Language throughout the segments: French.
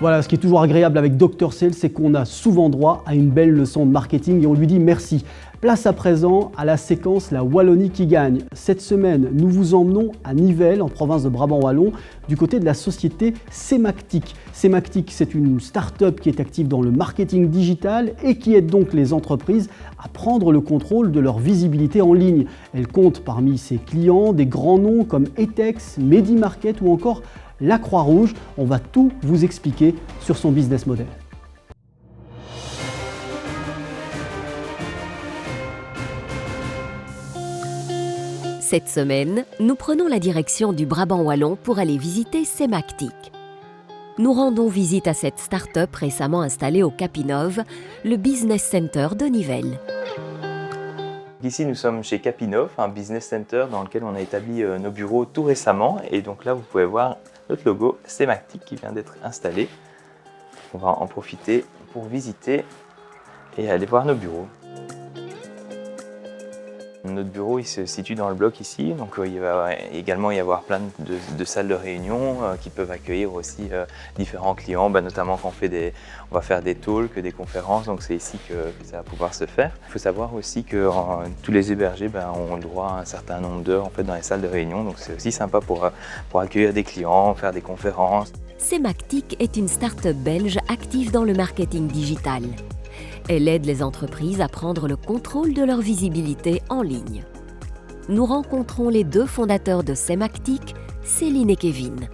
Voilà, ce qui est toujours agréable avec Dr Sales, c'est qu'on a souvent droit à une belle leçon de marketing et on lui dit merci. Place à présent à la séquence La Wallonie qui gagne. Cette semaine, nous vous emmenons à Nivelles, en province de Brabant-Wallon, du côté de la société Semactic. Semactic, c'est une start-up qui est active dans le marketing digital et qui aide donc les entreprises à prendre le contrôle de leur visibilité en ligne. Elle compte parmi ses clients des grands noms comme Etex, Medimarket ou encore la Croix-Rouge. On va tout vous expliquer sur son business model. Cette semaine, nous prenons la direction du Brabant Wallon pour aller visiter Semactic. Nous rendons visite à cette start-up récemment installée au Capinov, le Business Center de Nivelles. Ici, nous sommes chez Capinov, un business center dans lequel on a établi nos bureaux tout récemment. Et donc là, vous pouvez voir notre logo Semactic qui vient d'être installé. On va en profiter pour visiter et aller voir nos bureaux. Notre bureau il se situe dans le bloc ici, donc il va également y avoir plein de salles de réunion qui peuvent accueillir aussi différents clients, notamment quand on va faire des talks, des conférences, donc c'est ici que ça va pouvoir se faire. Il faut savoir aussi que tous les hébergés ont le droit à un certain nombre d'heures dans les salles de réunion, donc c'est aussi sympa pour accueillir des clients, faire des conférences. Semactic est une start-up belge active dans le marketing digital. Elle aide les entreprises à prendre le contrôle de leur visibilité en ligne. Nous rencontrons les deux fondateurs de Semactic, Céline et Kevin.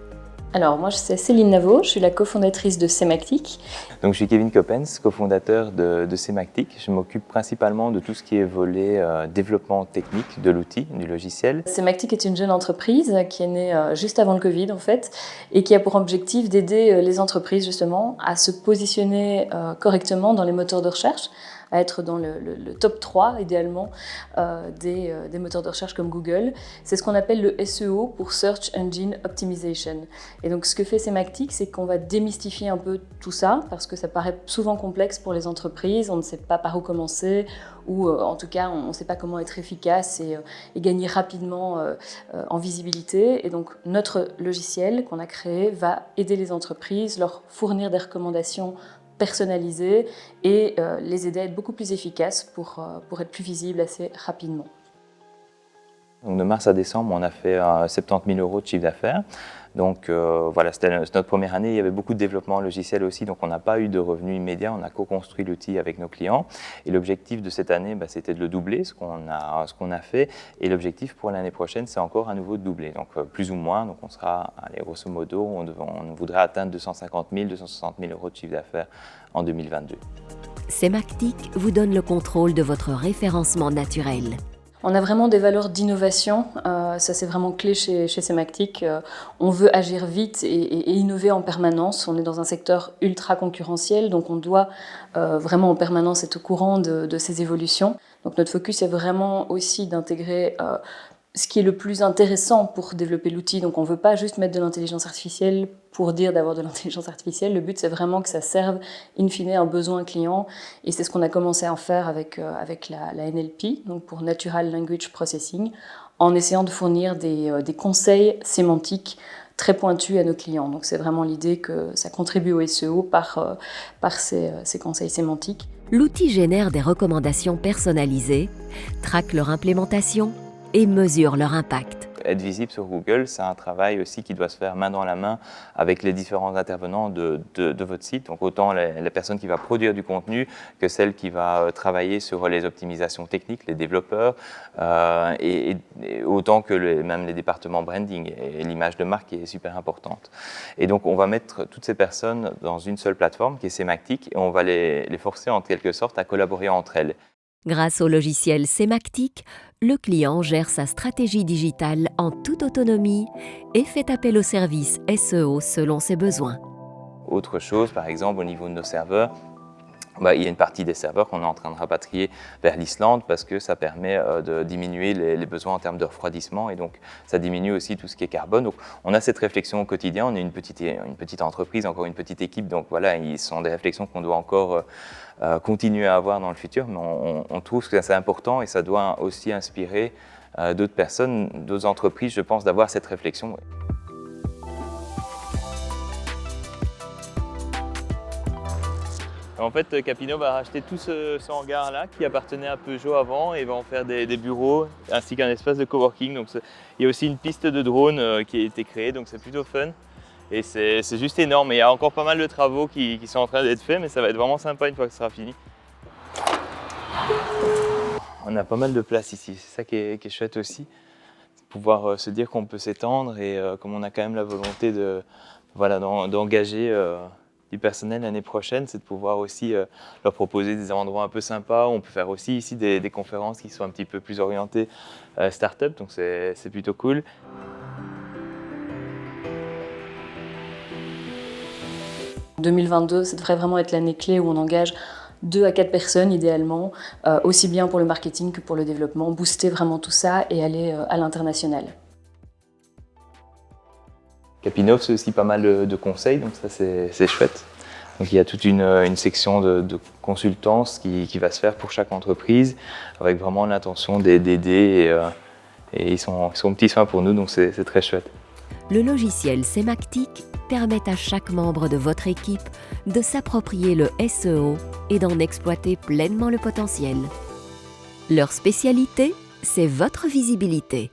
Alors moi c'est Céline Navot, je suis la cofondatrice de Semactic. Donc je suis Kevin Coppens, cofondateur de Semactic. Je m'occupe principalement de tout ce qui est volet développement technique de l'outil, du logiciel. Semactic est une jeune entreprise qui est née juste avant le Covid en fait et qui a pour objectif d'aider les entreprises justement à se positionner correctement dans les moteurs de recherche, à être dans le top 3 idéalement des moteurs de recherche comme Google. C'est ce qu'on appelle le SEO pour Search Engine Optimization. Et donc ce que fait Semactic, c'est qu'on va démystifier un peu tout ça parce que ça paraît souvent complexe pour les entreprises, on ne sait pas par où commencer ou en tout cas on ne sait pas comment être efficace et gagner rapidement en visibilité. Et donc notre logiciel qu'on a créé va aider les entreprises, leur fournir des recommandations personnalisées et les aider à être beaucoup plus efficaces pour être plus visibles assez rapidement. Donc de mars à décembre, on a fait 70 000 € de chiffre d'affaires. Donc voilà, c'était notre première année, il y avait beaucoup de développement logiciel aussi, donc on n'a pas eu de revenus immédiats, on a co-construit l'outil avec nos clients. Et l'objectif de cette année, c'était de le doubler, ce qu'on a fait. Et l'objectif pour l'année prochaine, c'est encore à nouveau de doubler, donc plus ou moins. Donc on sera, allez, grosso modo, on voudrait atteindre 250 000, 260 000 € de chiffre d'affaires en 2022. Semactic vous donne le contrôle de votre référencement naturel. On a vraiment des valeurs d'innovation, ça c'est vraiment clé chez Semactic. On veut agir vite et innover en permanence. On est dans un secteur ultra concurrentiel, donc on doit vraiment en permanence être au courant de ces évolutions. Donc notre focus est vraiment aussi d'intégrer ce qui est le plus intéressant pour développer l'outil. Donc on ne veut pas juste mettre de l'intelligence artificielle pour dire d'avoir de l'intelligence artificielle. Le but c'est vraiment que ça serve in fine un besoin client et c'est ce qu'on a commencé à en faire avec la NLP, donc pour Natural Language Processing, en essayant de fournir des conseils sémantiques très pointus à nos clients. Donc c'est vraiment l'idée que ça contribue au SEO par ces conseils sémantiques. L'outil génère des recommandations personnalisées, traque leur implémentation et mesure leur impact. Être visible sur Google, c'est un travail aussi qui doit se faire main dans la main avec les différents intervenants de votre site. Donc autant la personne qui va produire du contenu que celle qui va travailler sur les optimisations techniques, les développeurs, et autant que même les départements branding et l'image de marque qui est super importante. Et donc on va mettre toutes ces personnes dans une seule plateforme qui est Semactic et on va les forcer en quelque sorte à collaborer entre elles. Grâce au logiciel Semactic, le client gère sa stratégie digitale en toute autonomie et fait appel au service SEO selon ses besoins. Autre chose, par exemple, au niveau de nos serveurs, il y a une partie des serveurs qu'on est en train de rapatrier vers l'Islande parce que ça permet de diminuer les besoins en termes de refroidissement et donc ça diminue aussi tout ce qui est carbone. Donc on a cette réflexion au quotidien, on est une petite entreprise, encore une petite équipe, donc voilà, ce sont des réflexions qu'on doit encore continuer à avoir dans le futur, mais on trouve que c'est important et ça doit aussi inspirer d'autres personnes, d'autres entreprises, je pense, d'avoir cette réflexion. En fait, Capino va racheter tout ce hangar-là qui appartenait à Peugeot avant et va en faire des bureaux ainsi qu'un espace de coworking. Donc, il y a aussi une piste de drone qui a été créée, donc c'est plutôt fun. Et c'est juste énorme. Et il y a encore pas mal de travaux qui sont en train d'être faits, mais ça va être vraiment sympa une fois que ce sera fini. On a pas mal de place ici, c'est ça qui est chouette aussi. Pouvoir se dire qu'on peut s'étendre et comme on a quand même la volonté d'engager du personnel l'année prochaine, c'est de pouvoir aussi leur proposer des endroits un peu sympas. On peut faire aussi ici des conférences qui sont un petit peu plus orientées start-up, donc c'est plutôt cool. En 2022, ça devrait vraiment être l'année clé où on engage 2 à 4 personnes idéalement, aussi bien pour le marketing que pour le développement, booster vraiment tout ça et aller à l'international. Capino, c'est aussi pas mal de conseils, donc ça c'est chouette. Donc il y a toute une section de consultance qui va se faire pour chaque entreprise, avec vraiment l'intention d'aider et ils sont petits soins pour nous, donc c'est très chouette. Le logiciel Semactic permet à chaque membre de votre équipe de s'approprier le SEO et d'en exploiter pleinement le potentiel. Leur spécialité, c'est votre visibilité.